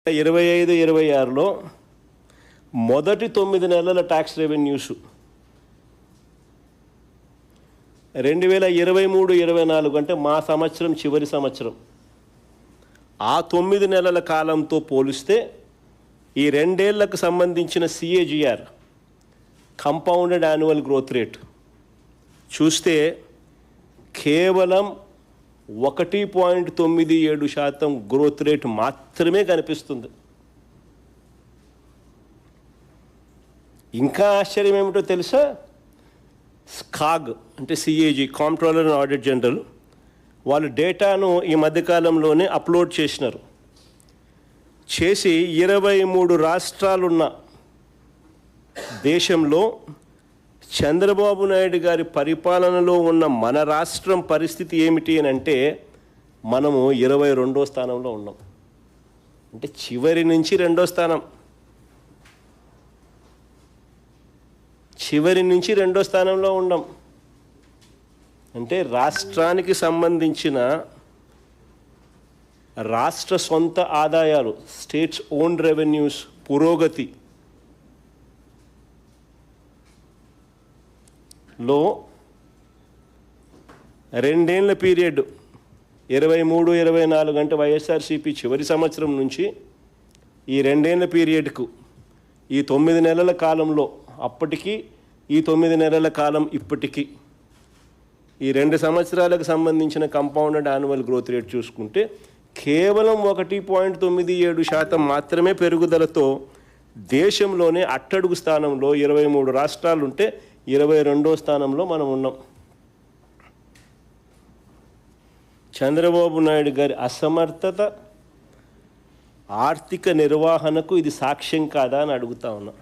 25-26లో మొదటి 9 నెలల tax revenues 2023-24 అంటే మా సంవత్సరం చివరి సంవత్సరం ఆ 9 నెలల కాలంతో పోలిస్తే ఈ 2 ఏళ్లకు సంబంధించిన CAGR compounded annual growth rate చూస్తే కేవలం 1.97% గ్రోత్ రేట్ మాత్రమే కనిపిస్తుంది. ఇంకా ఆశ్చర్యం ఏమిటో తెలుసా, స్కాగ్ అంటే CAG comptroller and audit general వాళ్ళు డేటాను ఈ మధ్యకాలంలోనే అప్లోడ్ చేసినారు. చేసి 23 రాష్ట్రాలున్న దేశంలో చంద్రబాబు నాయుడు గారి పరిపాలనలో ఉన్న మన రాష్ట్రం పరిస్థితి ఏమిటి అని అంటే మనము 22వ స్థానంలో ఉన్నాం. అంటే చివరి నుంచి 2వ స్థానం, చివరి నుంచి 2వ స్థానంలో ఉన్నాం. అంటే రాష్ట్రానికి సంబంధించిన రాష్ట్ర సొంత ఆదాయాలు స్టేట్స్ ఓన్ రెవెన్యూస్ పురోగతి లో 2 ఏళ్ల పీరియడ్ 23-24 అంటే వైఎస్ఆర్సీపీ చివరి సంవత్సరం నుంచి ఈ 2 ఏళ్ల పీరియడ్కు ఈ 9 నెలల కాలంలో అప్పటికి ఈ 9 నెలల కాలం ఇప్పటికీ ఈ 2 సంవత్సరాలకు సంబంధించిన కంపౌండెడ్ యాన్యువల్ గ్రోత్ రేట్ చూసుకుంటే కేవలం 1.97% మాత్రమే పెరుగుదలతో దేశంలోనే అట్టడుగు స్థానంలో 23 రాష్ట్రాలు ఉంటే 22వ స్థానంలో మనం ఉన్నాం. చంద్రబాబు నాయుడు గారి అసమర్థత ఆర్థిక నిర్వహణకు ఇది సాక్ష్యం కాదా అని అడుగుతా ఉన్నా.